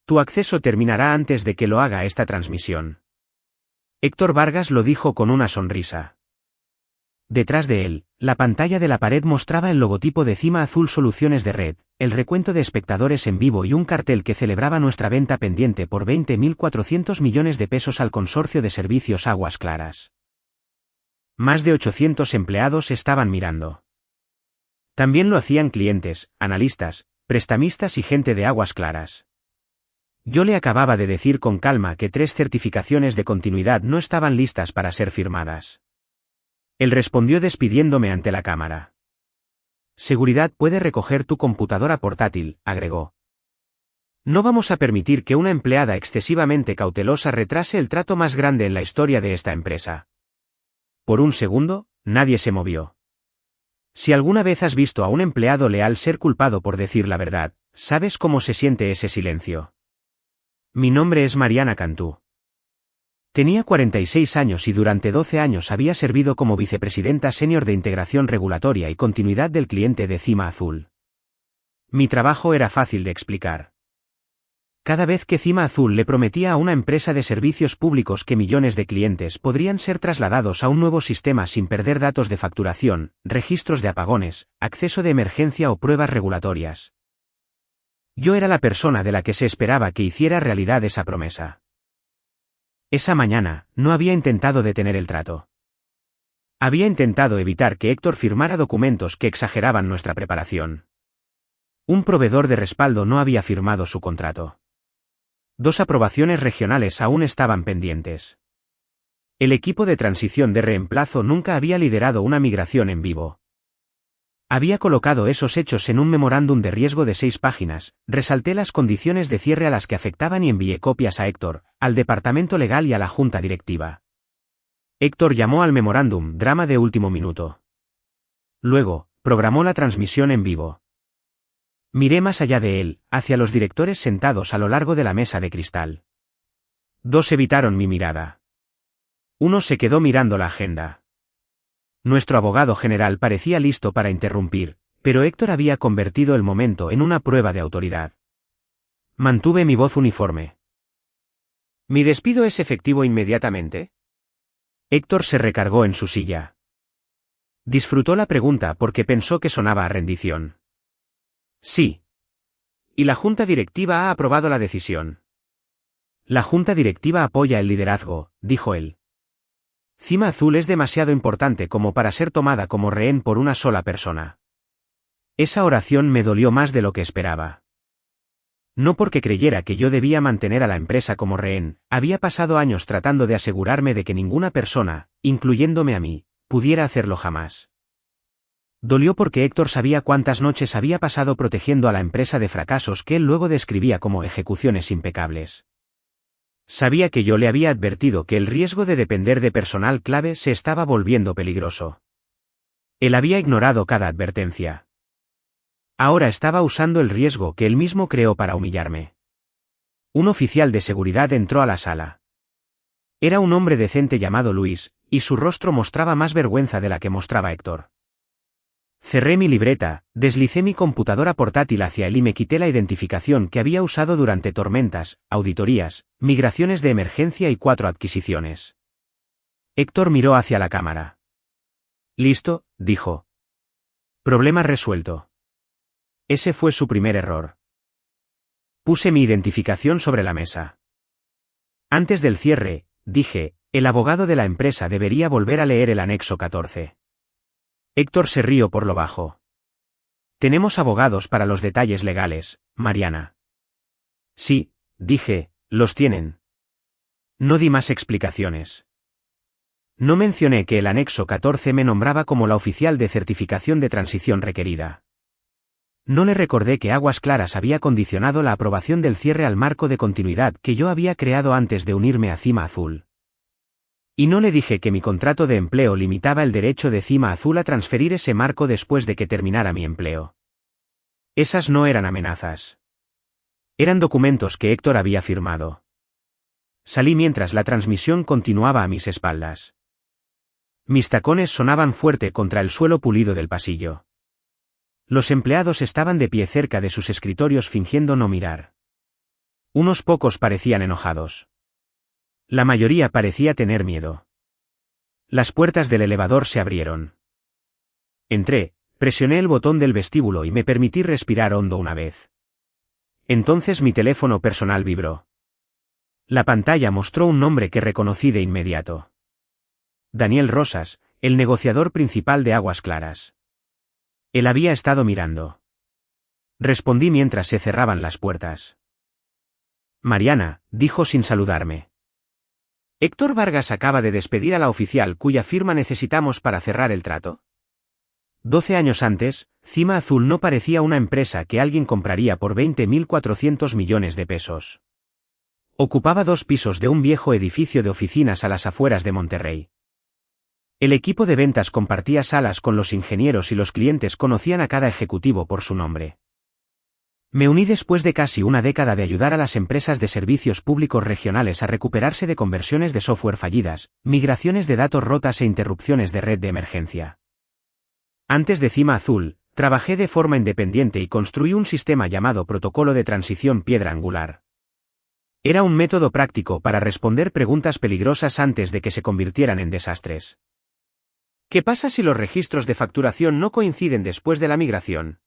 Tu acceso terminará antes de que lo haga esta transmisión. Héctor Vargas lo dijo con una sonrisa. Detrás de él, la pantalla de la pared mostraba el logotipo de Cima Azul Soluciones de Red, el recuento de espectadores en vivo y un cartel que celebraba nuestra venta pendiente por 20.400 millones de pesos al consorcio de servicios Aguas Claras. Más de 800 empleados estaban mirando. También lo hacían clientes, analistas, prestamistas y gente de Aguas Claras. Yo le acababa de decir con calma que 3 certificaciones de continuidad no estaban listas para ser firmadas. Él respondió despidiéndome ante la cámara. Seguridad puede recoger tu computadora portátil, agregó. No vamos a permitir que una empleada excesivamente cautelosa retrase el trato más grande en la historia de esta empresa. Por un segundo, nadie se movió. Si alguna vez has visto a un empleado leal ser culpado por decir la verdad, ¿sabes cómo se siente ese silencio? Mi nombre es Mariana Cantú. Tenía 46 años y durante 12 años había servido como vicepresidenta senior de Integración Regulatoria y Continuidad del Cliente de Cima Azul. Mi trabajo era fácil de explicar. Cada vez que Cima Azul le prometía a una empresa de servicios públicos que millones de clientes podrían ser trasladados a un nuevo sistema sin perder datos de facturación, registros de apagones, acceso de emergencia o pruebas regulatorias. Yo era la persona de la que se esperaba que hiciera realidad esa promesa. Esa mañana, no había intentado detener el trato. Había intentado evitar que Héctor firmara documentos que exageraban nuestra preparación. Un proveedor de respaldo no había firmado su contrato. 2 aprobaciones regionales aún estaban pendientes. El equipo de transición de reemplazo nunca había liderado una migración en vivo. Había colocado esos hechos en un memorándum de riesgo de 6 páginas, resalté las condiciones de cierre a las que afectaban y envié copias a Héctor, al departamento legal y a la junta directiva. Héctor llamó al memorándum drama de último minuto. Luego, programó la transmisión en vivo. Miré más allá de él, hacia los directores sentados a lo largo de la mesa de cristal. 2 evitaron mi mirada. Uno se quedó mirando la agenda. Nuestro abogado general parecía listo para interrumpir, pero Héctor había convertido el momento en una prueba de autoridad. Mantuve mi voz uniforme. ¿Mi despido es efectivo inmediatamente? Héctor se recargó en su silla. Disfrutó la pregunta porque pensó que sonaba a rendición. Sí. Y la junta directiva ha aprobado la decisión. La junta directiva apoya el liderazgo, dijo él. Cima Azul es demasiado importante como para ser tomada como rehén por una sola persona. Esa oración me dolió más de lo que esperaba. No porque creyera que yo debía mantener a la empresa como rehén, había pasado años tratando de asegurarme de que ninguna persona, incluyéndome a mí, pudiera hacerlo jamás. Dolió porque Héctor sabía cuántas noches había pasado protegiendo a la empresa de fracasos que él luego describía como ejecuciones impecables. Sabía que yo le había advertido que el riesgo de depender de personal clave se estaba volviendo peligroso. Él había ignorado cada advertencia. Ahora estaba usando el riesgo que él mismo creó para humillarme. Un oficial de seguridad entró a la sala. Era un hombre decente llamado Luis, y su rostro mostraba más vergüenza de la que mostraba Héctor. Cerré mi libreta, deslicé mi computadora portátil hacia él y me quité la identificación que había usado durante tormentas, auditorías, migraciones de emergencia y 4 adquisiciones. Héctor miró hacia la cámara. «Listo», dijo. «Problema resuelto». Ese fue su primer error. Puse mi identificación sobre la mesa. Antes del cierre, dije, el abogado de la empresa debería volver a leer el anexo 14. Héctor se rió por lo bajo. Tenemos abogados para los detalles legales, Mariana. Sí, dije, los tienen. No di más explicaciones. No mencioné que el anexo 14 me nombraba como la oficial de certificación de transición requerida. No le recordé que Aguas Claras había condicionado la aprobación del cierre al marco de continuidad que yo había creado antes de unirme a Cima Azul. Y no le dije que mi contrato de empleo limitaba el derecho de Cima Azul a transferir ese marco después de que terminara mi empleo. Esas no eran amenazas. Eran documentos que Héctor había firmado. Salí mientras la transmisión continuaba a mis espaldas. Mis tacones sonaban fuerte contra el suelo pulido del pasillo. Los empleados estaban de pie cerca de sus escritorios fingiendo no mirar. Unos pocos parecían enojados. La mayoría parecía tener miedo. Las puertas del elevador se abrieron. Entré, presioné el botón del vestíbulo y me permití respirar hondo una vez. Entonces mi teléfono personal vibró. La pantalla mostró un nombre que reconocí de inmediato. Daniel Rosas, el negociador principal de Aguas Claras. Él había estado mirando. Respondí mientras se cerraban las puertas. Mariana, dijo sin saludarme. Héctor Vargas acaba de despedir a la oficial cuya firma necesitamos para cerrar el trato. 12 años antes, Cima Azul no parecía una empresa que alguien compraría por 20.400 millones de pesos. Ocupaba 2 pisos de un viejo edificio de oficinas a las afueras de Monterrey. El equipo de ventas compartía salas con los ingenieros y los clientes conocían a cada ejecutivo por su nombre. Me uní después de casi una década de ayudar a las empresas de servicios públicos regionales a recuperarse de conversiones de software fallidas, migraciones de datos rotas e interrupciones de red de emergencia. Antes de Cima Azul, trabajé de forma independiente y construí un sistema llamado Protocolo de Transición Piedra Angular. Era un método práctico para responder preguntas peligrosas antes de que se convirtieran en desastres. ¿Qué pasa si los registros de facturación no coinciden después de la migración?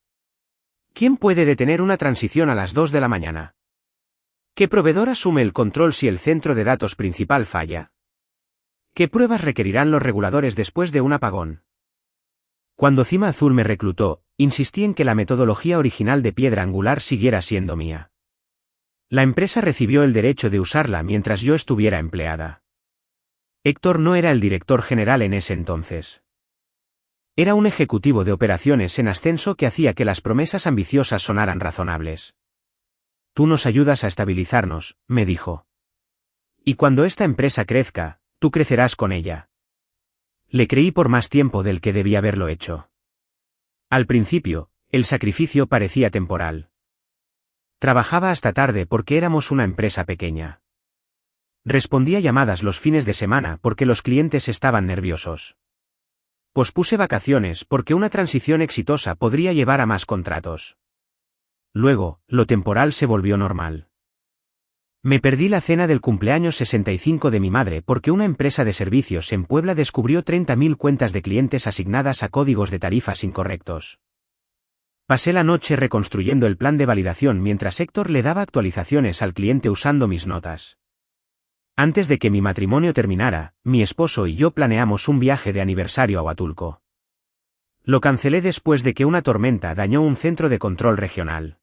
¿Quién puede detener una transición a las 2 de la mañana? ¿Qué proveedor asume el control si el centro de datos principal falla? ¿Qué pruebas requerirán los reguladores después de un apagón? Cuando Cima Azul me reclutó, insistí en que la metodología original de Piedra Angular siguiera siendo mía. La empresa recibió el derecho de usarla mientras yo estuviera empleada. Héctor no era el director general en ese entonces. Era un ejecutivo de operaciones en ascenso que hacía que las promesas ambiciosas sonaran razonables. Tú nos ayudas a estabilizarnos, me dijo. Y cuando esta empresa crezca, tú crecerás con ella. Le creí por más tiempo del que debía haberlo hecho. Al principio, el sacrificio parecía temporal. Trabajaba hasta tarde porque éramos una empresa pequeña. Respondía llamadas los fines de semana porque los clientes estaban nerviosos. Pospuse vacaciones porque una transición exitosa podría llevar a más contratos. Luego, lo temporal se volvió normal. Me perdí la cena del cumpleaños 65 de mi madre porque una empresa de servicios en Puebla descubrió 30.000 cuentas de clientes asignadas a códigos de tarifas incorrectos. Pasé la noche reconstruyendo el plan de validación mientras Héctor le daba actualizaciones al cliente usando mis notas. Antes de que mi matrimonio terminara, mi esposo y yo planeamos un viaje de aniversario a Huatulco. Lo cancelé después de que una tormenta dañó un centro de control regional.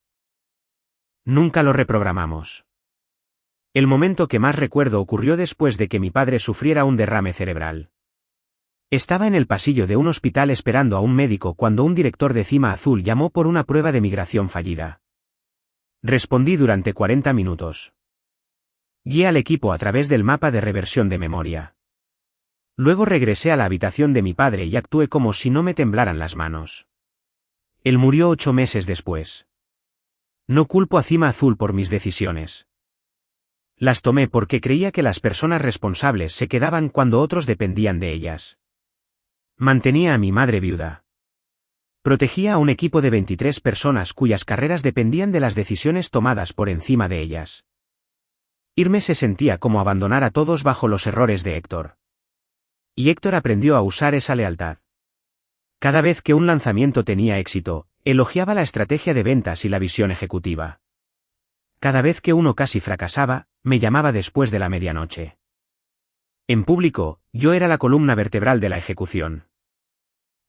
Nunca lo reprogramamos. El momento que más recuerdo ocurrió después de que mi padre sufriera un derrame cerebral. Estaba en el pasillo de un hospital esperando a un médico cuando un director de Cima Azul llamó por una prueba de migración fallida. Respondí durante 40 minutos. Guié al equipo a través del mapa de reversión de memoria. Luego regresé a la habitación de mi padre y actué como si no me temblaran las manos. Él murió 8 meses después. No culpo a Cima Azul por mis decisiones. Las tomé porque creía que las personas responsables se quedaban cuando otros dependían de ellas. Mantenía a mi madre viuda. Protegía a un equipo de 23 personas cuyas carreras dependían de las decisiones tomadas por encima de ellas. Irme se sentía como abandonar a todos bajo los errores de Héctor. Y Héctor aprendió a usar esa lealtad. Cada vez que un lanzamiento tenía éxito, elogiaba la estrategia de ventas y la visión ejecutiva. Cada vez que uno casi fracasaba, me llamaba después de la medianoche. En público, yo era la columna vertebral de la ejecución.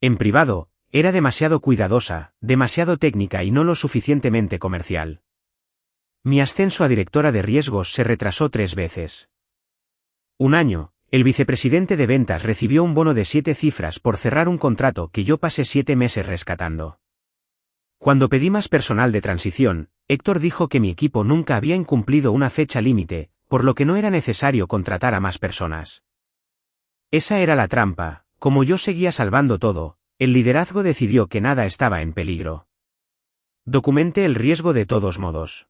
En privado, era demasiado cuidadosa, demasiado técnica y no lo suficientemente comercial. Mi ascenso a directora de riesgos se retrasó 3 veces. Un año, el vicepresidente de ventas recibió un bono de 7 cifras por cerrar un contrato que yo pasé 7 meses rescatando. Cuando pedí más personal de transición, Héctor dijo que mi equipo nunca había incumplido una fecha límite, por lo que no era necesario contratar a más personas. Esa era la trampa. Como yo seguía salvando todo, el liderazgo decidió que nada estaba en peligro. Documenté el riesgo de todos modos.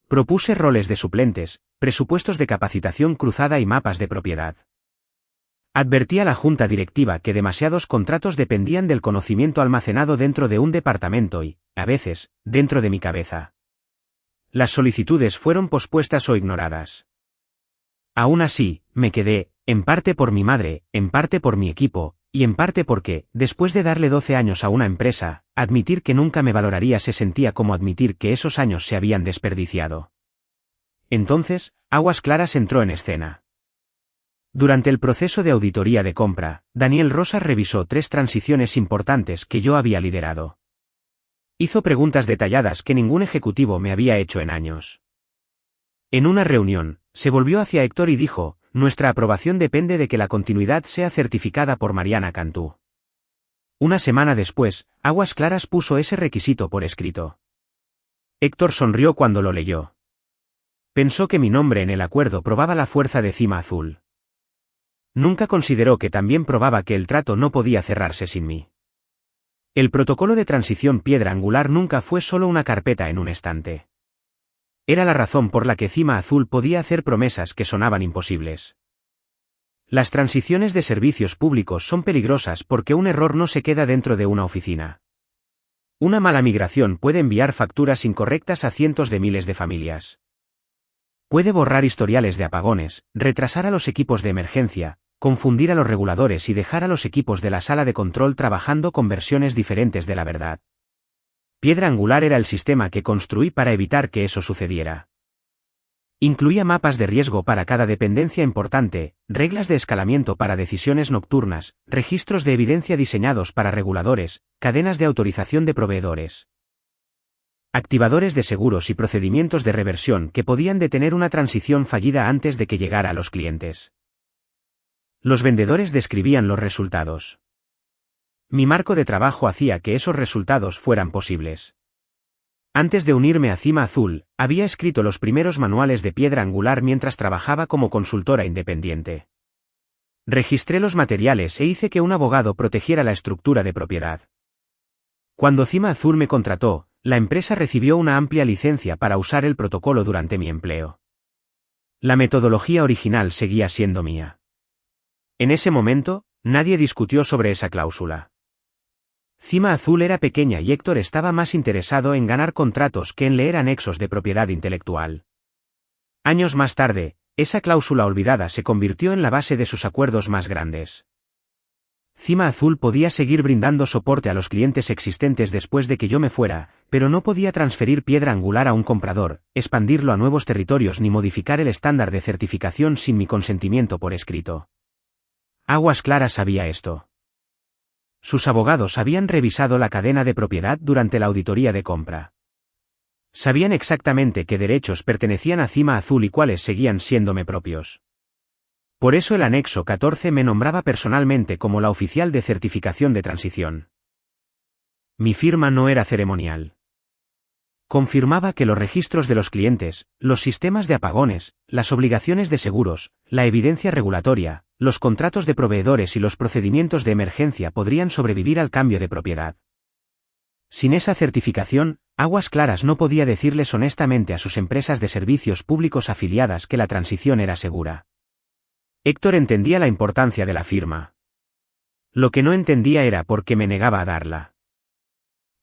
Propuse roles de suplentes, presupuestos de capacitación cruzada y mapas de propiedad. Advertí a la junta directiva que demasiados contratos dependían del conocimiento almacenado dentro de un departamento y, a veces, dentro de mi cabeza. Las solicitudes fueron pospuestas o ignoradas. Aún así, me quedé, en parte por mi madre, en parte por mi equipo, y en parte porque, después de darle 12 años a una empresa, admitir que nunca me valoraría se sentía como admitir que esos años se habían desperdiciado. Entonces, Aguas Claras entró en escena. Durante el proceso de auditoría de compra, Daniel Rosas revisó 3 transiciones importantes que yo había liderado. Hizo preguntas detalladas que ningún ejecutivo me había hecho en años. En una reunión, se volvió hacia Héctor y dijo: nuestra aprobación depende de que la continuidad sea certificada por Mariana Cantú. Una semana después, Aguas Claras puso ese requisito por escrito. Héctor sonrió cuando lo leyó. Pensó que mi nombre en el acuerdo probaba la fuerza de Cima Azul. Nunca consideró que también probaba que el trato no podía cerrarse sin mí. El protocolo de transición Piedra Angular nunca fue solo una carpeta en un estante. Era la razón por la que Cima Azul podía hacer promesas que sonaban imposibles. Las transiciones de servicios públicos son peligrosas porque un error no se queda dentro de una oficina. Una mala migración puede enviar facturas incorrectas a cientos de miles de familias. Puede borrar historiales de apagones, retrasar a los equipos de emergencia, confundir a los reguladores y dejar a los equipos de la sala de control trabajando con versiones diferentes de la verdad. Piedra Angular era el sistema que construí para evitar que eso sucediera. Incluía mapas de riesgo para cada dependencia importante, reglas de escalamiento para decisiones nocturnas, registros de evidencia diseñados para reguladores, cadenas de autorización de proveedores, activadores de seguros y procedimientos de reversión que podían detener una transición fallida antes de que llegara a los clientes. Los vendedores describían los resultados. Mi marco de trabajo hacía que esos resultados fueran posibles. Antes de unirme a Cima Azul, había escrito los primeros manuales de Piedra Angular mientras trabajaba como consultora independiente. Registré los materiales e hice que un abogado protegiera la estructura de propiedad. Cuando Cima Azul me contrató, la empresa recibió una amplia licencia para usar el protocolo durante mi empleo. La metodología original seguía siendo mía. En ese momento, nadie discutió sobre esa cláusula. Cima Azul era pequeña y Héctor estaba más interesado en ganar contratos que en leer anexos de propiedad intelectual. Años más tarde, esa cláusula olvidada se convirtió en la base de sus acuerdos más grandes. Cima Azul podía seguir brindando soporte a los clientes existentes después de que yo me fuera, pero no podía transferir Piedra Angular a un comprador, expandirlo a nuevos territorios ni modificar el estándar de certificación sin mi consentimiento por escrito. Aguas Claras sabía esto. Sus abogados habían revisado la cadena de propiedad durante la auditoría de compra. Sabían exactamente qué derechos pertenecían a Cima Azul y cuáles seguían siéndome propios. Por eso el anexo 14 me nombraba personalmente como la oficial de certificación de transición. Mi firma no era ceremonial. Confirmaba que los registros de los clientes, los sistemas de apagones, las obligaciones de seguros, la evidencia regulatoria, los contratos de proveedores y los procedimientos de emergencia podrían sobrevivir al cambio de propiedad. Sin esa certificación, Aguas Claras no podía decirles honestamente a sus empresas de servicios públicos afiliadas que la transición era segura. Héctor entendía la importancia de la firma. Lo que no entendía era por qué me negaba a darla.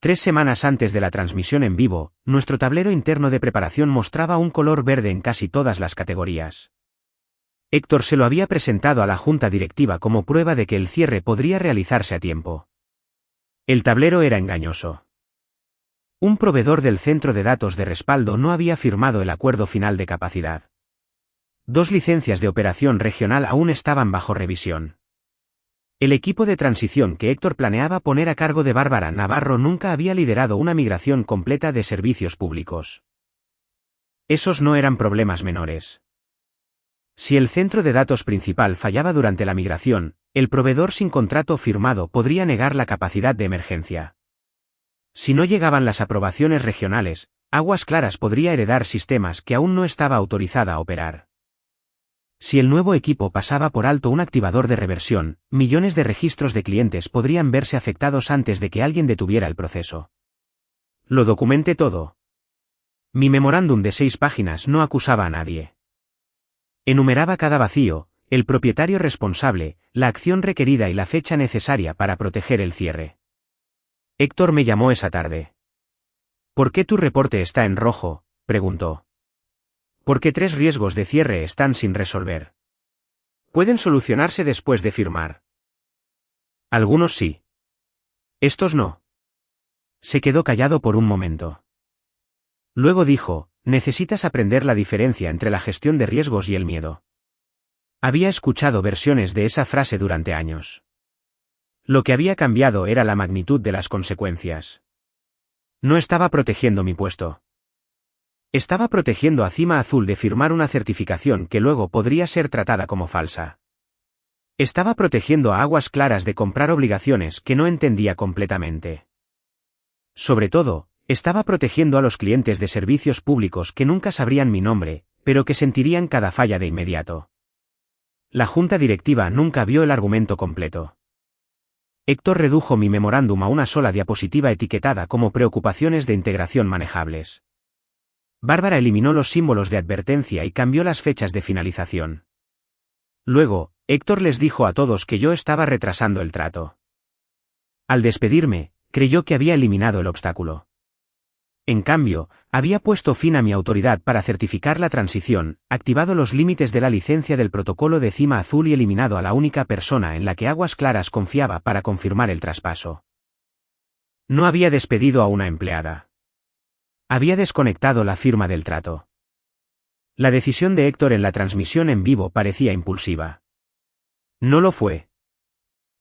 3 semanas antes de la transmisión en vivo, nuestro tablero interno de preparación mostraba un color verde en casi todas las categorías. Héctor se lo había presentado a la junta directiva como prueba de que el cierre podría realizarse a tiempo. El tablero era engañoso. Un proveedor del centro de datos de respaldo no había firmado el acuerdo final de capacidad. 2 licencias de operación regional aún estaban bajo revisión. El equipo de transición que Héctor planeaba poner a cargo de Bárbara Navarro nunca había liderado una migración completa de servicios públicos. Esos no eran problemas menores. Si el centro de datos principal fallaba durante la migración, el proveedor sin contrato firmado podría negar la capacidad de emergencia. Si no llegaban las aprobaciones regionales, Aguas Claras podría heredar sistemas que aún no estaba autorizada a operar. Si el nuevo equipo pasaba por alto un activador de reversión, millones de registros de clientes podrían verse afectados antes de que alguien detuviera el proceso. Lo documenté todo. Mi memorándum de 6 páginas no acusaba a nadie. Enumeraba cada vacío, el propietario responsable, la acción requerida y la fecha necesaria para proteger el cierre. Héctor me llamó esa tarde. ¿Por qué tu reporte está en rojo? preguntó. ¿Por qué 3 riesgos de cierre están sin resolver? ¿Pueden solucionarse después de firmar? Algunos sí. Estos no. Se quedó callado por un momento. Luego dijo, necesitas aprender la diferencia entre la gestión de riesgos y el miedo. Había escuchado versiones de esa frase durante años. Lo que había cambiado era la magnitud de las consecuencias. No estaba protegiendo mi puesto. Estaba protegiendo a Cima Azul de firmar una certificación que luego podría ser tratada como falsa. Estaba protegiendo a Aguas Claras de comprar obligaciones que no entendía completamente. Sobre todo, estaba protegiendo a los clientes de servicios públicos que nunca sabrían mi nombre, pero que sentirían cada falla de inmediato. La junta directiva nunca vio el argumento completo. Héctor redujo mi memorándum a una sola diapositiva etiquetada como preocupaciones de integración manejables. Bárbara eliminó los símbolos de advertencia y cambió las fechas de finalización. Luego, Héctor les dijo a todos que yo estaba retrasando el trato. Al despedirme, creyó que había eliminado el obstáculo. En cambio, había puesto fin a mi autoridad para certificar la transición, activado los límites de la licencia del protocolo de Cima Azul y eliminado a la única persona en la que Aguas Claras confiaba para confirmar el traspaso. No había despedido a una empleada. Había desconectado la firma del trato. La decisión de Héctor en la transmisión en vivo parecía impulsiva. No lo fue.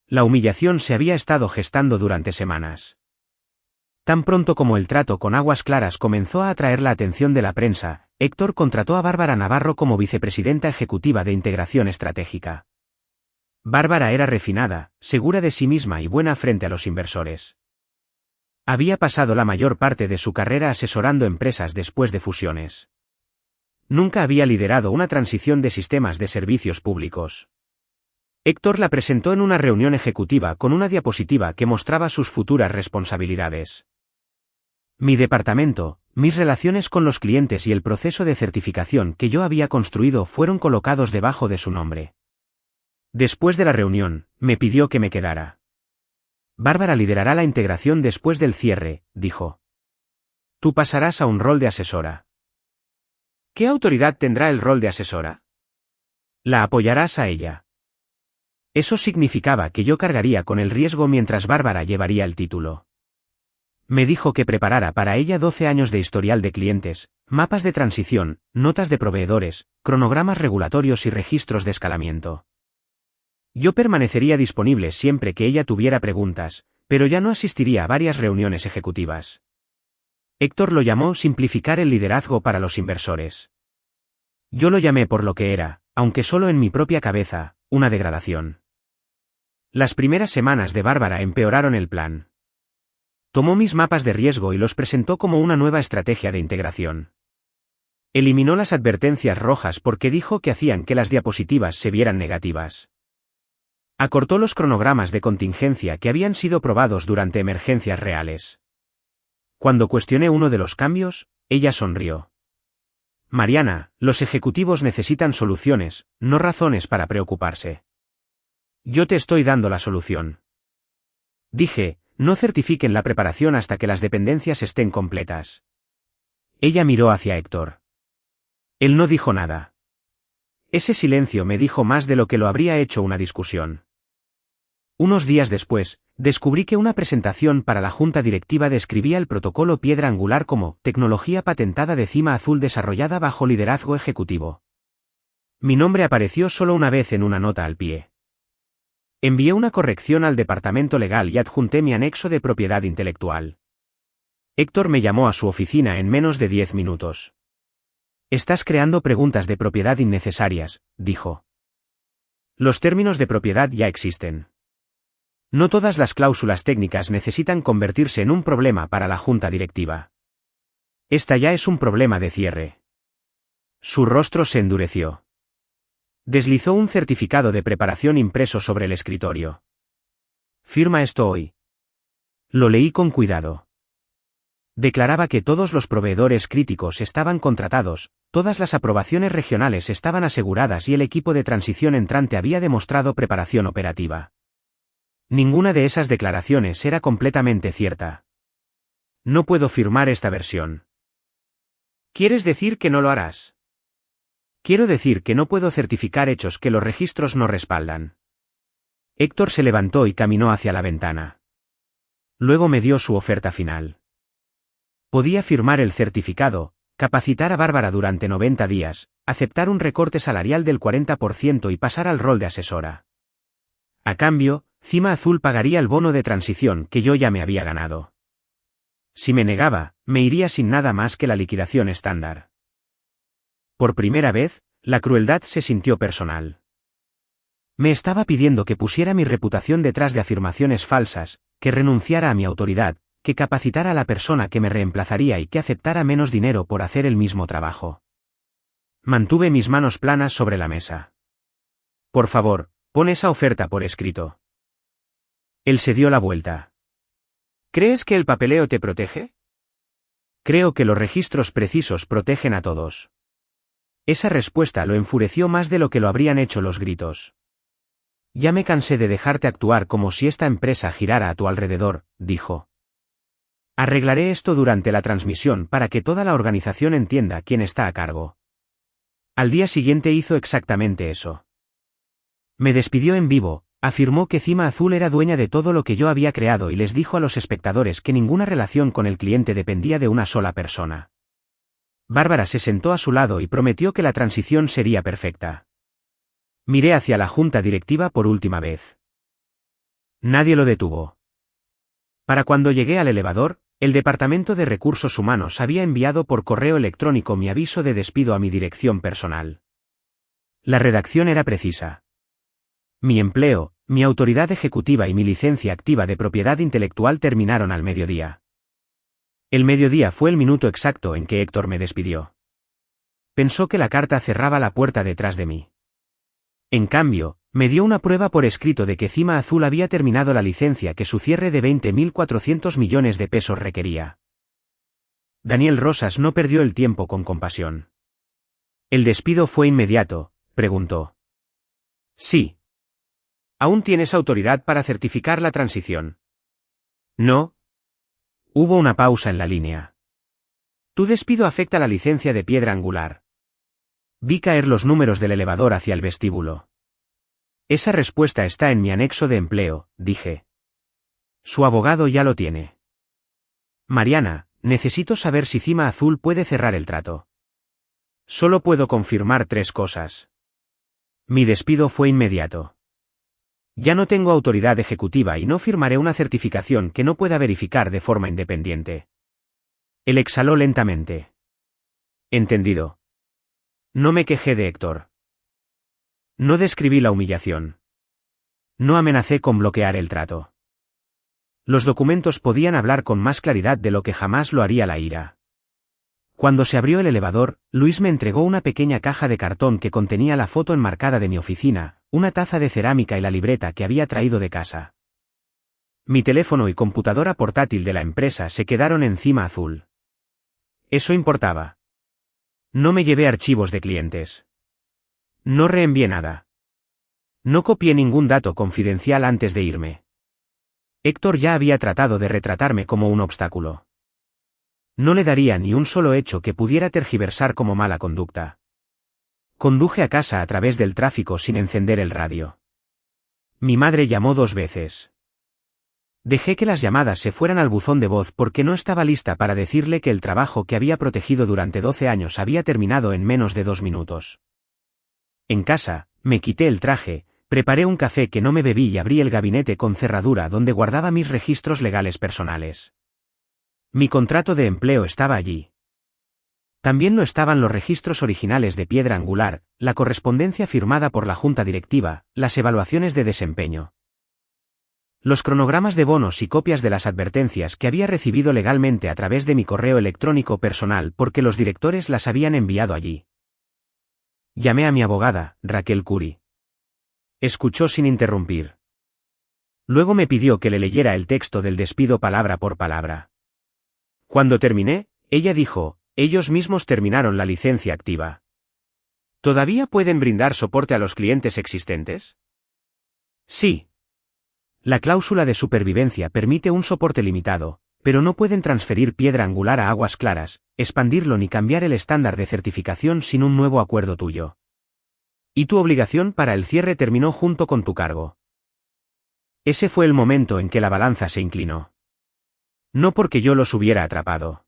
La humillación se había estado gestando durante semanas. Tan pronto como el trato con Aguas Claras comenzó a atraer la atención de la prensa, Héctor contrató a Bárbara Navarro como vicepresidenta ejecutiva de Integración Estratégica. Bárbara era refinada, segura de sí misma y buena frente a los inversores. Había pasado la mayor parte de su carrera asesorando empresas después de fusiones. Nunca había liderado una transición de sistemas de servicios públicos. Héctor la presentó en una reunión ejecutiva con una diapositiva que mostraba sus futuras responsabilidades. Mi departamento, mis relaciones con los clientes y el proceso de certificación que yo había construido fueron colocados debajo de su nombre. Después de la reunión, me pidió que me quedara. Bárbara liderará la integración después del cierre, dijo. Tú pasarás a un rol de asesora. ¿Qué autoridad tendrá el rol de asesora? La apoyarás a ella. Eso significaba que yo cargaría con el riesgo mientras Bárbara llevaría el título. Me dijo que preparara para ella 12 años de historial de clientes, mapas de transición, notas de proveedores, cronogramas regulatorios y registros de escalamiento. Yo permanecería disponible siempre que ella tuviera preguntas, pero ya no asistiría a varias reuniones ejecutivas. Héctor lo llamó simplificar el liderazgo para los inversores. Yo lo llamé por lo que era, aunque solo en mi propia cabeza, una degradación. Las primeras semanas de Bárbara empeoraron el plan. Tomó mis mapas de riesgo y los presentó como una nueva estrategia de integración. Eliminó las advertencias rojas porque dijo que hacían que las diapositivas se vieran negativas. Acortó los cronogramas de contingencia que habían sido probados durante emergencias reales. Cuando cuestioné uno de los cambios, ella sonrió. Mariana, los ejecutivos necesitan soluciones, no razones para preocuparse. Yo te estoy dando la solución. Dije, no certifiquen la preparación hasta que las dependencias estén completas. Ella miró hacia Héctor. Él no dijo nada. Ese silencio me dijo más de lo que lo habría hecho una discusión. Unos días después, descubrí que una presentación para la junta directiva describía el protocolo piedra angular como tecnología patentada de Cima Azul desarrollada bajo liderazgo ejecutivo. Mi nombre apareció solo una vez en una nota al pie. Envié una corrección al departamento legal y adjunté mi anexo de propiedad intelectual. Héctor me llamó a su oficina en menos de 10 minutos. Estás creando preguntas de propiedad innecesarias, dijo. Los términos de propiedad ya existen. No todas las cláusulas técnicas necesitan convertirse en un problema para la junta directiva. Esta ya es un problema de cierre. Su rostro se endureció. Deslizó un certificado de preparación impreso sobre el escritorio. Firma esto hoy. Lo leí con cuidado. Declaraba que todos los proveedores críticos estaban contratados, todas las aprobaciones regionales estaban aseguradas y el equipo de transición entrante había demostrado preparación operativa. Ninguna de esas declaraciones era completamente cierta. No puedo firmar esta versión. ¿Quieres decir que no lo harás? Quiero decir que no puedo certificar hechos que los registros no respaldan. Héctor se levantó y caminó hacia la ventana. Luego me dio su oferta final. Podía firmar el certificado, capacitar a Bárbara durante 90 días, aceptar un recorte salarial del 40% y pasar al rol de asesora. A cambio, Cima Azul pagaría el bono de transición que yo ya me había ganado. Si me negaba, me iría sin nada más que la liquidación estándar. Por primera vez, la crueldad se sintió personal. Me estaba pidiendo que pusiera mi reputación detrás de afirmaciones falsas, que renunciara a mi autoridad, que capacitara a la persona que me reemplazaría y que aceptara menos dinero por hacer el mismo trabajo. Mantuve mis manos planas sobre la mesa. Por favor, pon esa oferta por escrito. Él se dio la vuelta. ¿Crees que el papeleo te protege? Creo que los registros precisos protegen a todos. Esa respuesta lo enfureció más de lo que lo habrían hecho los gritos. Ya me cansé de dejarte actuar como si esta empresa girara a tu alrededor, dijo. Arreglaré esto durante la transmisión para que toda la organización entienda quién está a cargo. Al día siguiente hizo exactamente eso. Me despidió en vivo, afirmó que Cima Azul era dueña de todo lo que yo había creado y les dijo a los espectadores que ninguna relación con el cliente dependía de una sola persona. Bárbara se sentó a su lado y prometió que la transición sería perfecta. Miré hacia la junta directiva por última vez. Nadie lo detuvo. Para cuando llegué al elevador, el Departamento de Recursos Humanos había enviado por correo electrónico mi aviso de despido a mi dirección personal. La redacción era precisa. Mi empleo, mi autoridad ejecutiva y mi licencia activa de propiedad intelectual terminaron al mediodía. El mediodía fue el minuto exacto en que Héctor me despidió. Pensó que la carta cerraba la puerta detrás de mí. En cambio, me dio una prueba por escrito de que Cima Azul había terminado la licencia que su cierre de 20.400 millones de pesos requería. Daniel Rosas no perdió el tiempo con compasión. ¿El despido fue inmediato?, preguntó. Sí. ¿Aún tienes autoridad para certificar la transición? No. Hubo una pausa en la línea. Tu despido afecta la licencia de piedra angular. Vi caer los números del elevador hacia el vestíbulo. Esa respuesta está en mi anexo de empleo, dije. Su abogado ya lo tiene. Mariana, necesito saber si Cima Azul puede cerrar el trato. Solo puedo confirmar 3 cosas. Mi despido fue inmediato. Ya no tengo autoridad ejecutiva y no firmaré una certificación que no pueda verificar de forma independiente. Él exhaló lentamente. Entendido. No me quejé de Héctor. No describí la humillación. No amenacé con bloquear el trato. Los documentos podían hablar con más claridad de lo que jamás lo haría la ira. Cuando se abrió el elevador, Luis me entregó una pequeña caja de cartón que contenía la foto enmarcada de mi oficina, una taza de cerámica y la libreta que había traído de casa. Mi teléfono y computadora portátil de la empresa se quedaron en Cima Azul. Eso importaba. No me llevé archivos de clientes. No reenvié nada. No copié ningún dato confidencial antes de irme. Héctor ya había tratado de retratarme como un obstáculo. No le daría ni un solo hecho que pudiera tergiversar como mala conducta. Conduje a casa a través del tráfico sin encender el radio. Mi madre llamó 2 veces. Dejé que las llamadas se fueran al buzón de voz porque no estaba lista para decirle que el trabajo que había protegido durante 12 años había terminado en menos de 2 minutos. En casa, me quité el traje, preparé un café que no me bebí y abrí el gabinete con cerradura donde guardaba mis registros legales personales. Mi contrato de empleo estaba allí. También lo estaban los registros originales de piedra angular, la correspondencia firmada por la junta directiva, las evaluaciones de desempeño. Los cronogramas de bonos y copias de las advertencias que había recibido legalmente a través de mi correo electrónico personal porque los directores las habían enviado allí. Llamé a mi abogada, Raquel Curi. Escuchó sin interrumpir. Luego me pidió que le leyera el texto del despido palabra por palabra. Cuando terminé, ella dijo, ellos mismos terminaron la licencia activa. ¿Todavía pueden brindar soporte a los clientes existentes? Sí. La cláusula de supervivencia permite un soporte limitado, pero no pueden transferir piedra angular a aguas claras, expandirlo ni cambiar el estándar de certificación sin un nuevo acuerdo tuyo. Y tu obligación para el cierre terminó junto con tu cargo. Ese fue el momento en que la balanza se inclinó. No porque yo los hubiera atrapado.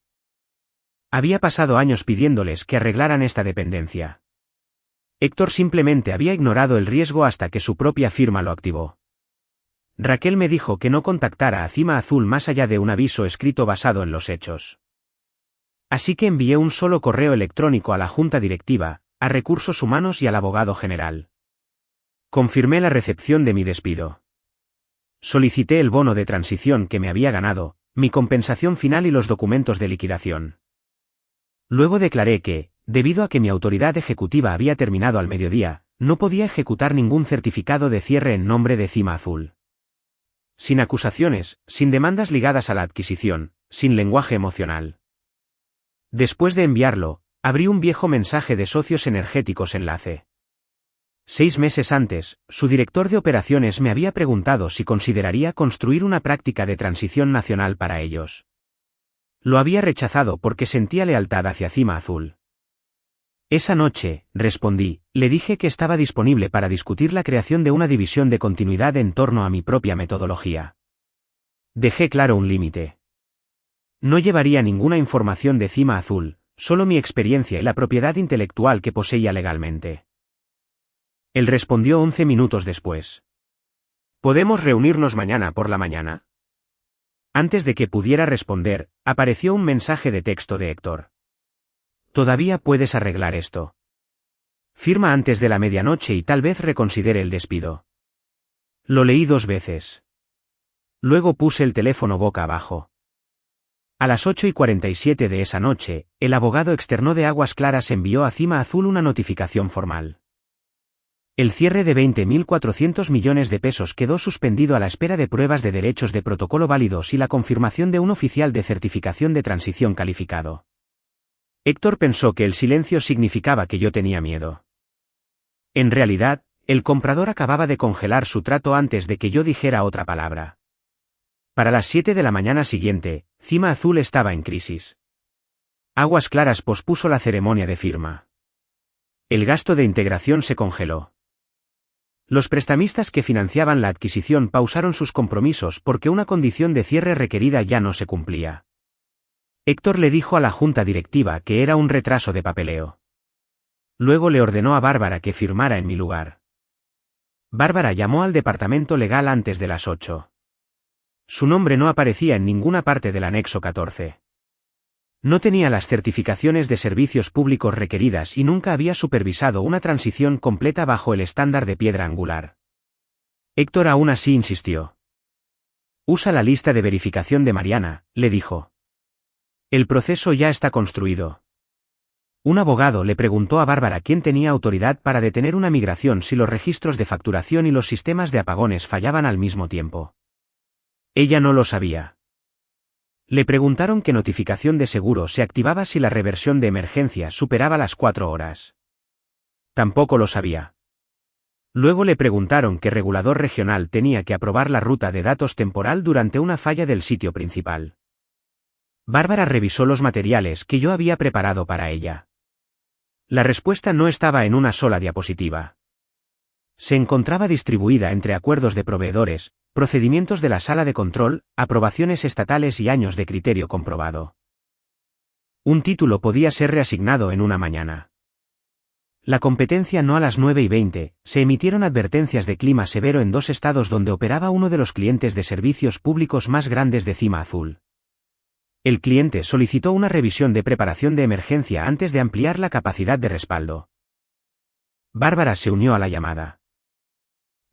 Había pasado años pidiéndoles que arreglaran esta dependencia. Héctor simplemente había ignorado el riesgo hasta que su propia firma lo activó. Raquel me dijo que no contactara a Cima Azul más allá de un aviso escrito basado en los hechos. Así que envié un solo correo electrónico a la junta directiva, a recursos humanos y al abogado general. Confirmé la recepción de mi despido. Solicité el bono de transición que me había ganado, mi compensación final y los documentos de liquidación. Luego declaré que, debido a que mi autoridad ejecutiva había terminado al mediodía, no podía ejecutar ningún certificado de cierre en nombre de Cima Azul. Sin acusaciones, sin demandas ligadas a la adquisición, sin lenguaje emocional. Después de enviarlo, abrí un viejo mensaje de Socios Energéticos Enlace. 6 meses antes, su director de operaciones me había preguntado si consideraría construir una práctica de transición nacional para ellos. Lo había rechazado porque sentía lealtad hacia Cima Azul. Esa noche, respondí, le dije que estaba disponible para discutir la creación de una división de continuidad en torno a mi propia metodología. Dejé claro un límite. No llevaría ninguna información de Cima Azul, solo mi experiencia y la propiedad intelectual que poseía legalmente. Él respondió 11 minutos después. ¿Podemos reunirnos mañana por la mañana? Antes de que pudiera responder, apareció un mensaje de texto de Héctor. Todavía puedes arreglar esto. Firma antes de la medianoche y tal vez reconsidere el despido. Lo leí 2 veces. Luego puse el teléfono boca abajo. A las 8:47 de esa noche, el abogado externo de Aguas Claras envió a Cima Azul una notificación formal. El cierre de 20.400 millones de pesos quedó suspendido a la espera de pruebas de derechos de protocolo válidos y la confirmación de un oficial de certificación de transición calificado. Héctor pensó que el silencio significaba que yo tenía miedo. En realidad, el comprador acababa de congelar su trato antes de que yo dijera otra palabra. Para las 7 de la mañana siguiente, Cima Azul estaba en crisis. Aguas Claras pospuso la ceremonia de firma. El gasto de integración se congeló. Los prestamistas que financiaban la adquisición pausaron sus compromisos porque una condición de cierre requerida ya no se cumplía. Héctor le dijo a la junta directiva que era un retraso de papeleo. Luego le ordenó a Bárbara que firmara en mi lugar. Bárbara llamó al departamento legal antes de las 8. Su nombre no aparecía en ninguna parte del anexo 14. No tenía las certificaciones de servicios públicos requeridas y nunca había supervisado una transición completa bajo el estándar de piedra angular. Héctor aún así insistió. Usa la lista de verificación de Mariana, le dijo. El proceso ya está construido. Un abogado le preguntó a Bárbara quién tenía autoridad para detener una migración si los registros de facturación y los sistemas de apagones fallaban al mismo tiempo. Ella no lo sabía. Le preguntaron qué notificación de seguro se activaba si la reversión de emergencia superaba las 4 horas. Tampoco lo sabía. Luego le preguntaron qué regulador regional tenía que aprobar la ruta de datos temporal durante una falla del sitio principal. Bárbara revisó los materiales que yo había preparado para ella. La respuesta no estaba en una sola diapositiva. Se encontraba distribuida entre acuerdos de proveedores, procedimientos de la sala de control, aprobaciones estatales y años de criterio comprobado. Un título podía ser reasignado en una mañana. La competencia no a las 9:20, se emitieron advertencias de clima severo en 2 estados donde operaba uno de los clientes de servicios públicos más grandes de Cima Azul. El cliente solicitó una revisión de preparación de emergencia antes de ampliar la capacidad de respaldo. Bárbara se unió a la llamada.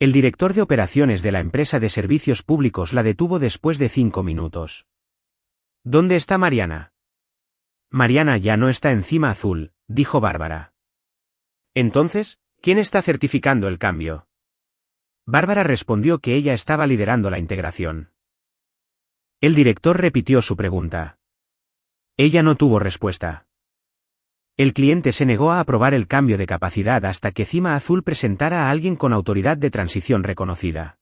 El director de operaciones de la empresa de servicios públicos la detuvo después de 5 minutos. ¿Dónde está Mariana? Mariana ya no está en Cima Azul, dijo Bárbara. Entonces, ¿quién está certificando el cambio? Bárbara respondió que ella estaba liderando la integración. El director repitió su pregunta. Ella no tuvo respuesta. El cliente se negó a aprobar el cambio de capacidad hasta que Cima Azul presentara a alguien con autoridad de transición reconocida.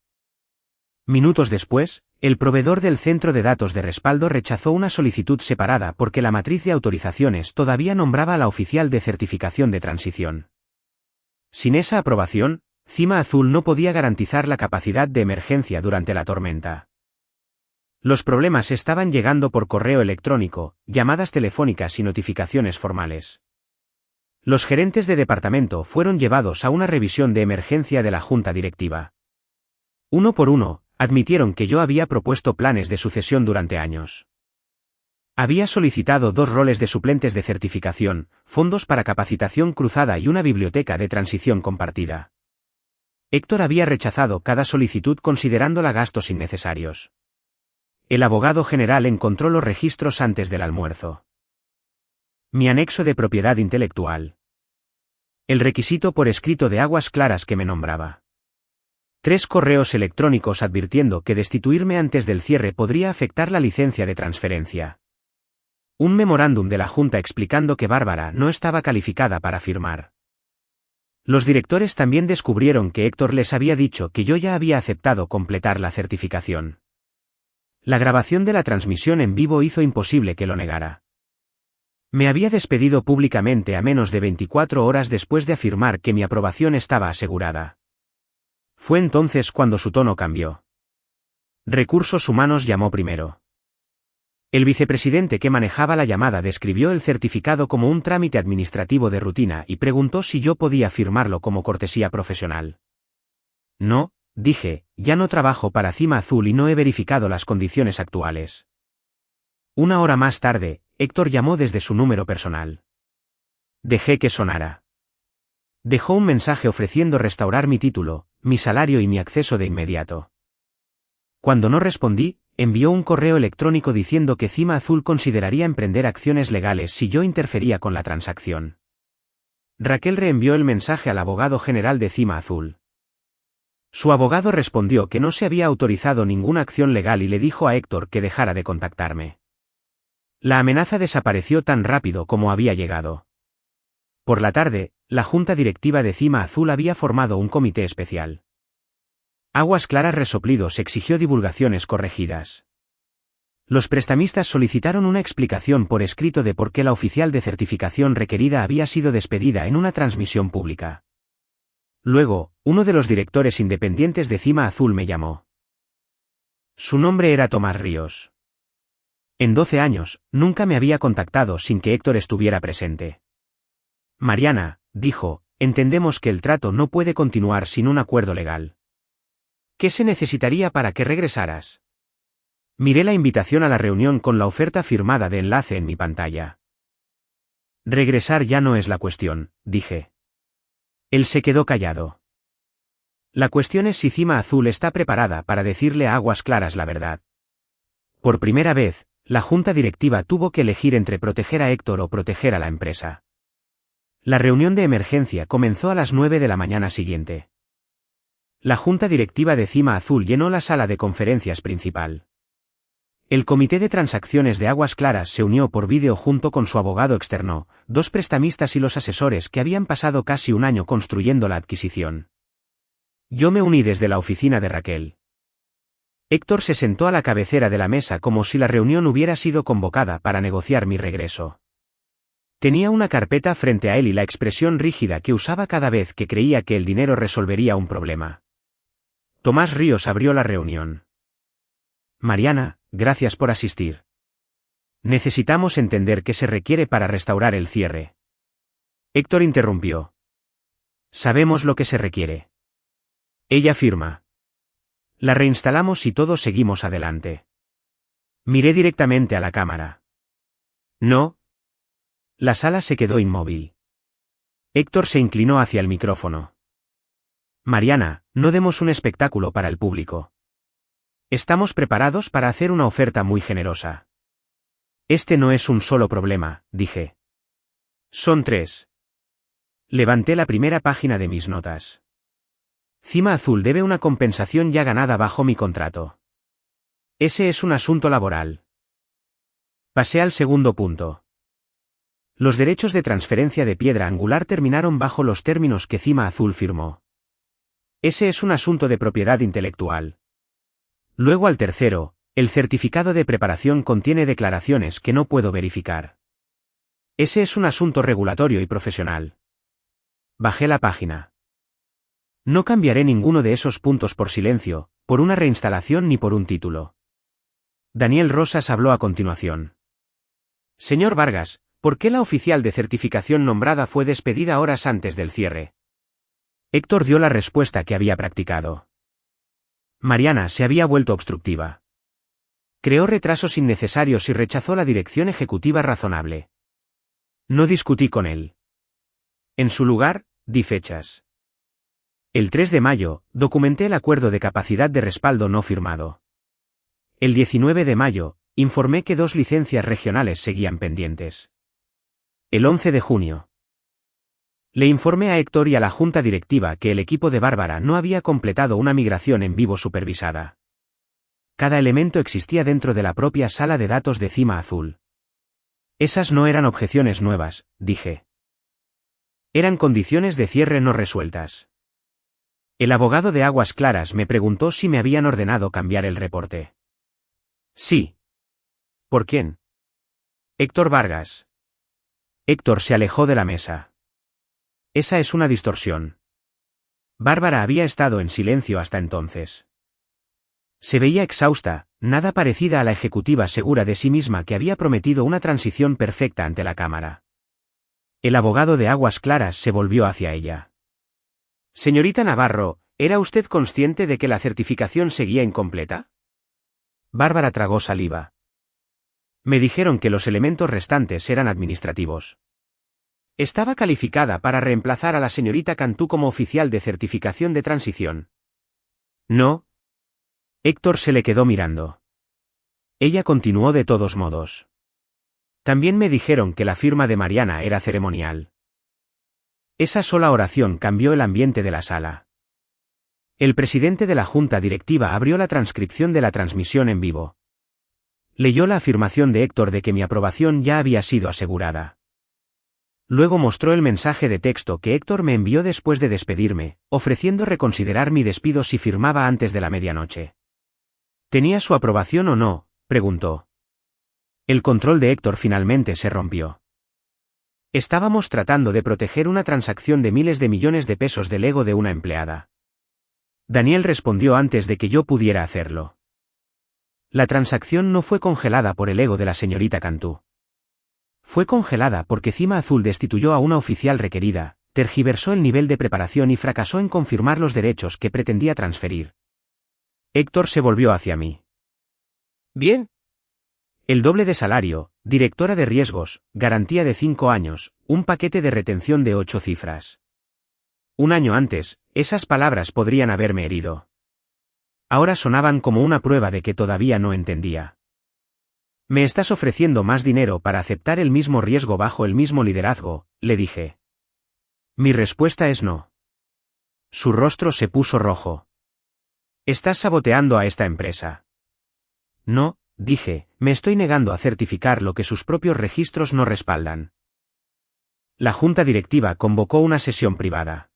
Minutos después, El proveedor del centro de datos de respaldo rechazó una solicitud separada porque la matriz de autorizaciones todavía nombraba a la oficial de certificación de transición. Sin esa aprobación, Cima Azul no podía garantizar la capacidad de emergencia durante la tormenta. Los problemas estaban llegando por correo electrónico, llamadas telefónicas y notificaciones formales. Los gerentes de departamento fueron llevados a una revisión de emergencia de la junta directiva. Uno por uno, admitieron que yo había propuesto planes de sucesión durante años. Había solicitado 2 roles de suplentes de certificación, fondos para capacitación cruzada y una biblioteca de transición compartida. Héctor había rechazado cada solicitud considerándola gastos innecesarios. El abogado general encontró los registros antes del almuerzo. Mi anexo de propiedad intelectual. El requisito por escrito de Aguas Claras que me nombraba. 3 correos electrónicos advirtiendo que destituirme antes del cierre podría afectar la licencia de transferencia. Un memorándum de la Junta explicando que Bárbara no estaba calificada para firmar. Los directores también descubrieron que Héctor les había dicho que yo ya había aceptado completar la certificación. La grabación de la transmisión en vivo hizo imposible que lo negara. Me había despedido públicamente a menos de 24 horas después de afirmar que mi aprobación estaba asegurada. Fue entonces cuando su tono cambió. Recursos Humanos llamó primero. El vicepresidente que manejaba la llamada describió el certificado como un trámite administrativo de rutina y preguntó si yo podía firmarlo como cortesía profesional. No, dije, ya no trabajo para Cima Azul y no he verificado las condiciones actuales. Una hora más tarde, Héctor llamó desde su número personal. Dejé que sonara. Dejó un mensaje ofreciendo restaurar mi título, mi salario y mi acceso de inmediato. Cuando no respondí, envió un correo electrónico diciendo que Cima Azul consideraría emprender acciones legales si yo interfería con la transacción. Raquel reenvió el mensaje al abogado general de Cima Azul. Su abogado respondió que no se había autorizado ninguna acción legal y le dijo a Héctor que dejara de contactarme. La amenaza desapareció tan rápido como había llegado. Por la tarde, la junta directiva de Cima Azul había formado un comité especial. Aguas Claras Resoplidos exigió divulgaciones corregidas. Los prestamistas solicitaron una explicación por escrito de por qué la oficial de certificación requerida había sido despedida en una transmisión pública. Luego, uno de los directores independientes de Cima Azul me llamó. Su nombre era Tomás Ríos. En 12 años, nunca me había contactado sin que Héctor estuviera presente. Mariana, dijo, entendemos que el trato no puede continuar sin un acuerdo legal. ¿Qué se necesitaría para que regresaras? Miré la invitación a la reunión con la oferta firmada de enlace en mi pantalla. Regresar ya no es la cuestión, dije. Él se quedó callado. La cuestión es si Cima Azul está preparada para decirle a Aguas Claras la verdad. Por primera vez, la junta directiva tuvo que elegir entre proteger a Héctor o proteger a la empresa. La reunión de emergencia comenzó a las 9 de la mañana siguiente. La junta directiva de Cima Azul llenó la sala de conferencias principal. El comité de transacciones de Aguas Claras se unió por vídeo junto con su abogado externo, 2 prestamistas y los asesores que habían pasado casi un año construyendo la adquisición. Yo me uní desde la oficina de Raquel. Héctor se sentó a la cabecera de la mesa como si la reunión hubiera sido convocada para negociar mi regreso. Tenía una carpeta frente a él y la expresión rígida que usaba cada vez que creía que el dinero resolvería un problema. Tomás Ríos abrió la reunión. Mariana, gracias por asistir. Necesitamos entender qué se requiere para restaurar el cierre. Héctor interrumpió. Sabemos lo que se requiere. Ella firma. La reinstalamos y todos seguimos adelante. Miré directamente a la cámara. No. La sala se quedó inmóvil. Héctor se inclinó hacia el micrófono. Mariana, no demos un espectáculo para el público. Estamos preparados para hacer una oferta muy generosa. Este no es un solo problema, dije. Son 3. Levanté la primera página de mis notas. Cima Azul debe una compensación ya ganada bajo mi contrato. Ese es un asunto laboral. Pasé al segundo punto. Los derechos de transferencia de piedra angular terminaron bajo los términos que Cima Azul firmó. Ese es un asunto de propiedad intelectual. Luego al tercero, el certificado de preparación contiene declaraciones que no puedo verificar. Ese es un asunto regulatorio y profesional. Bajé la página. No cambiaré ninguno de esos puntos por silencio, por una reinstalación ni por un título. Daniel Rosas habló a continuación. Señor Vargas, ¿por qué la oficial de certificación nombrada fue despedida horas antes del cierre? Héctor dio la respuesta que había practicado. Mariana se había vuelto obstructiva. Creó retrasos innecesarios y rechazó la dirección ejecutiva razonable. No discutí con él. En su lugar, di fechas. El 3 de mayo, documenté el acuerdo de capacidad de respaldo no firmado. El 19 de mayo, informé que 2 licencias regionales seguían pendientes. El 11 de junio. Le informé a Héctor y a la junta directiva que el equipo de Bárbara no había completado una migración en vivo supervisada. Cada elemento existía dentro de la propia sala de datos de Cima Azul. Esas no eran objeciones nuevas, dije. Eran condiciones de cierre no resueltas. El abogado de Aguas Claras me preguntó si me habían ordenado cambiar el reporte. Sí. ¿Por quién? Héctor Vargas. Héctor se alejó de la mesa. Esa es una distorsión. Bárbara había estado en silencio hasta entonces. Se veía exhausta, nada parecida a la ejecutiva segura de sí misma que había prometido una transición perfecta ante la cámara. El abogado de Aguas Claras se volvió hacia ella. Señorita Navarro, ¿era usted consciente de que la certificación seguía incompleta? Bárbara tragó saliva. Me dijeron que los elementos restantes eran administrativos. Estaba calificada para reemplazar a la señorita Cantú como oficial de certificación de transición. No. Héctor se le quedó mirando. Ella continuó de todos modos. También me dijeron que la firma de Mariana era ceremonial. Esa sola oración cambió el ambiente de la sala. El presidente de la junta directiva abrió la transcripción de la transmisión en vivo. Leyó la afirmación de Héctor de que mi aprobación ya había sido asegurada. Luego mostró el mensaje de texto que Héctor me envió después de despedirme, ofreciendo reconsiderar mi despido si firmaba antes de la medianoche. ¿Tenía su aprobación o no?, preguntó. El control de Héctor finalmente se rompió. Estábamos tratando de proteger una transacción de miles de millones de pesos del ego de una empleada. Daniel respondió antes de que yo pudiera hacerlo. La transacción no fue congelada por el ego de la señorita Cantú. Fue congelada porque Cima Azul destituyó a una oficial requerida, tergiversó el nivel de preparación y fracasó en confirmar los derechos que pretendía transferir. Héctor se volvió hacia mí. Bien. El doble de salario, directora de riesgos, garantía de 5 años, un paquete de retención de 8 cifras. Un año antes, esas palabras podrían haberme herido. Ahora sonaban como una prueba de que todavía no entendía. «Me estás ofreciendo más dinero para aceptar el mismo riesgo bajo el mismo liderazgo», le dije. Mi respuesta es no. Su rostro se puso rojo. «Estás saboteando a esta empresa». No, dije, me estoy negando a certificar lo que sus propios registros no respaldan. La junta directiva convocó una sesión privada.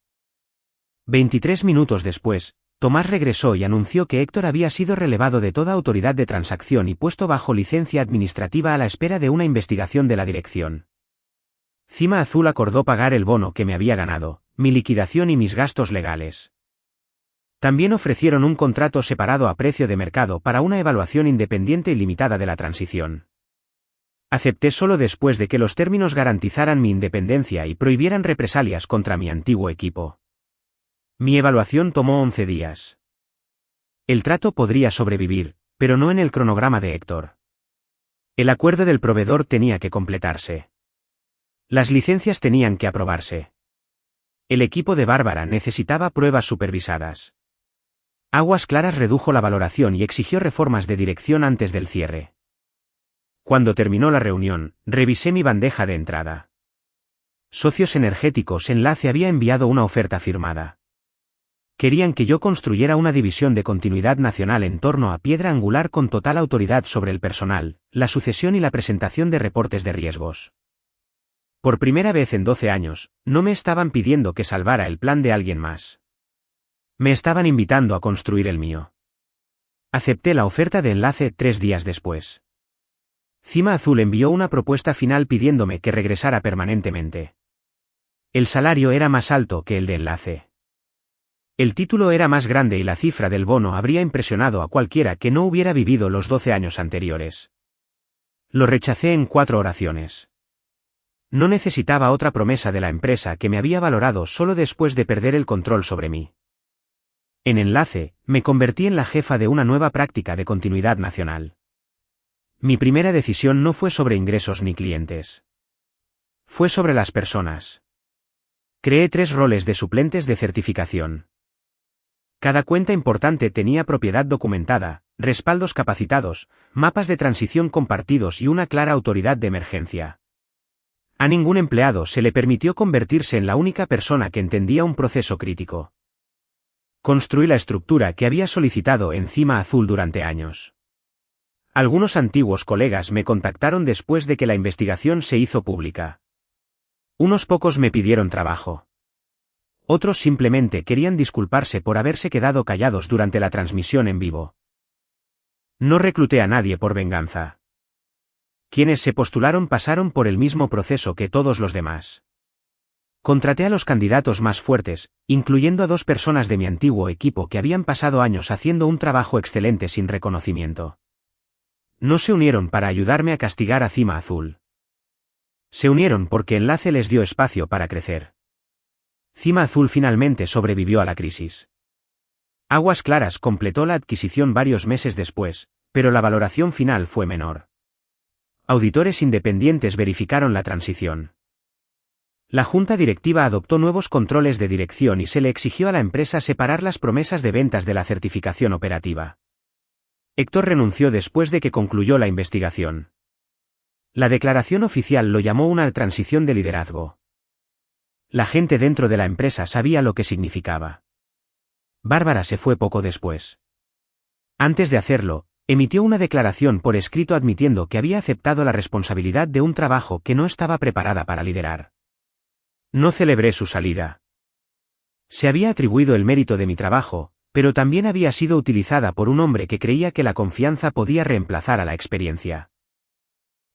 23 minutos después, Tomás regresó y anunció que Héctor había sido relevado de toda autoridad de transacción y puesto bajo licencia administrativa a la espera de una investigación de la dirección. Cima Azul acordó pagar el bono que me había ganado, mi liquidación y mis gastos legales. También ofrecieron un contrato separado a precio de mercado para una evaluación independiente y limitada de la transición. Acepté solo después de que los términos garantizaran mi independencia y prohibieran represalias contra mi antiguo equipo. Mi evaluación tomó 11 días. El trato podría sobrevivir, pero no en el cronograma de Héctor. El acuerdo del proveedor tenía que completarse. Las licencias tenían que aprobarse. El equipo de Bárbara necesitaba pruebas supervisadas. Aguas Claras redujo la valoración y exigió reformas de dirección antes del cierre. Cuando terminó la reunión, revisé mi bandeja de entrada. Socios Energéticos Enlace había enviado una oferta firmada. Querían que yo construyera una división de continuidad nacional en torno a piedra angular con total autoridad sobre el personal, la sucesión y la presentación de reportes de riesgos. Por primera vez en 12 años, no me estaban pidiendo que salvara el plan de alguien más. Me estaban invitando a construir el mío. Acepté la oferta de enlace 3 días después. Cima Azul envió una propuesta final pidiéndome que regresara permanentemente. El salario era más alto que el de enlace. El título era más grande y la cifra del bono habría impresionado a cualquiera que no hubiera vivido los 12 años anteriores. Lo rechacé en 4 oraciones. No necesitaba otra promesa de la empresa que me había valorado solo después de perder el control sobre mí. En enlace, me convertí en la jefa de una nueva práctica de continuidad nacional. Mi primera decisión no fue sobre ingresos ni clientes. Fue sobre las personas. Creé 3 roles de suplentes de certificación. Cada cuenta importante tenía propiedad documentada, respaldos capacitados, mapas de transición compartidos y una clara autoridad de emergencia. A ningún empleado se le permitió convertirse en la única persona que entendía un proceso crítico. Construí la estructura que había solicitado en Cima Azul durante años. Algunos antiguos colegas me contactaron después de que la investigación se hizo pública. Unos pocos me pidieron trabajo. Otros simplemente querían disculparse por haberse quedado callados durante la transmisión en vivo. No recluté a nadie por venganza. Quienes se postularon pasaron por el mismo proceso que todos los demás. Contraté a los candidatos más fuertes, incluyendo a 2 personas de mi antiguo equipo que habían pasado años haciendo un trabajo excelente sin reconocimiento. No se unieron para ayudarme a castigar a Cima Azul. Se unieron porque Enlace les dio espacio para crecer. Cima Azul finalmente sobrevivió a la crisis. Aguas Claras completó la adquisición varios meses después, pero la valoración final fue menor. Auditores independientes verificaron la transición. La junta directiva adoptó nuevos controles de dirección y se le exigió a la empresa separar las promesas de ventas de la certificación operativa. Héctor renunció después de que concluyó la investigación. La declaración oficial lo llamó una transición de liderazgo. La gente dentro de la empresa sabía lo que significaba. Bárbara se fue poco después. Antes de hacerlo, emitió una declaración por escrito admitiendo que había aceptado la responsabilidad de un trabajo que no estaba preparada para liderar. No celebré su salida. Se había atribuido el mérito de mi trabajo, pero también había sido utilizada por un hombre que creía que la confianza podía reemplazar a la experiencia.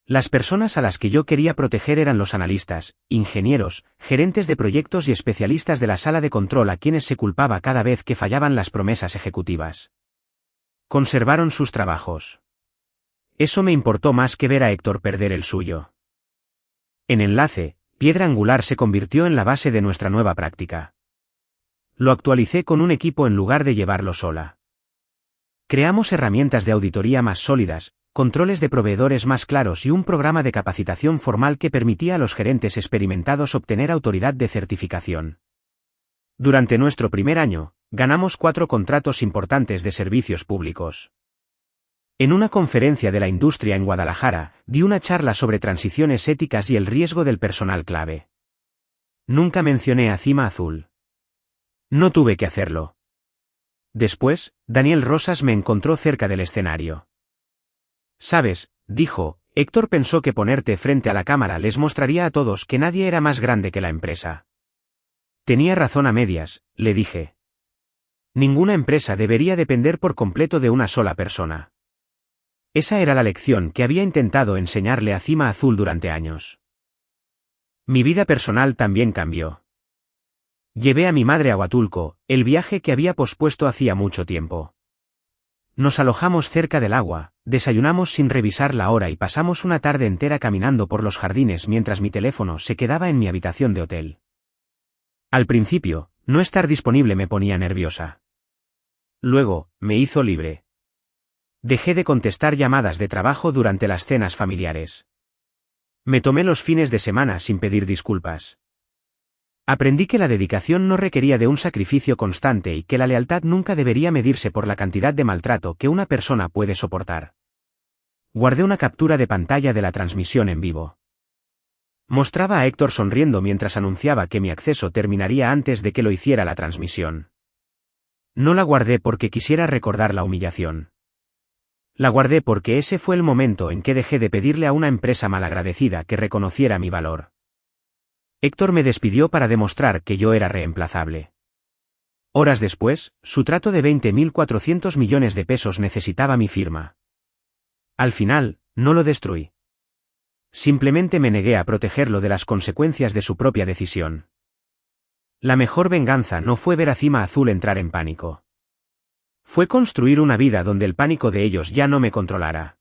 Las personas a las que yo quería proteger eran los analistas, ingenieros, gerentes de proyectos y especialistas de la sala de control a quienes se culpaba cada vez que fallaban las promesas ejecutivas. Conservaron sus trabajos. Eso me importó más que ver a Héctor perder el suyo. En Enlace, Piedra Angular se convirtió en la base de nuestra nueva práctica. Lo actualicé con un equipo en lugar de llevarlo sola. Creamos herramientas de auditoría más sólidas, controles de proveedores más claros y un programa de capacitación formal que permitía a los gerentes experimentados obtener autoridad de certificación. Durante nuestro primer año, ganamos 4 contratos importantes de servicios públicos. En una conferencia de la industria en Guadalajara, di una charla sobre transiciones éticas y el riesgo del personal clave. Nunca mencioné a Cima Azul. No tuve que hacerlo. Después, Daniel Rosas me encontró cerca del escenario. «Sabes», dijo, «Héctor pensó que ponerte frente a la cámara les mostraría a todos que nadie era más grande que la empresa». Tenía razón a medias, le dije. Ninguna empresa debería depender por completo de una sola persona. Esa era la lección que había intentado enseñarle a Cima Azul durante años. Mi vida personal también cambió. Llevé a mi madre a Huatulco, el viaje que había pospuesto hacía mucho tiempo. Nos alojamos cerca del agua, desayunamos sin revisar la hora y pasamos una tarde entera caminando por los jardines mientras mi teléfono se quedaba en mi habitación de hotel. Al principio, no estar disponible me ponía nerviosa. Luego, me hizo libre. Dejé de contestar llamadas de trabajo durante las cenas familiares. Me tomé los fines de semana sin pedir disculpas. Aprendí que la dedicación no requería de un sacrificio constante y que la lealtad nunca debería medirse por la cantidad de maltrato que una persona puede soportar. Guardé una captura de pantalla de la transmisión en vivo. Mostraba a Héctor sonriendo mientras anunciaba que mi acceso terminaría antes de que lo hiciera la transmisión. No la guardé porque quisiera recordar la humillación. La guardé porque ese fue el momento en que dejé de pedirle a una empresa malagradecida que reconociera mi valor. Héctor me despidió para demostrar que yo era reemplazable. Horas después, su trato de 20.400 millones de pesos necesitaba mi firma. Al final, no lo destruí. Simplemente me negué a protegerlo de las consecuencias de su propia decisión. La mejor venganza no fue ver a Cima Azul entrar en pánico. Fue construir una vida donde el pánico de ellos ya no me controlara.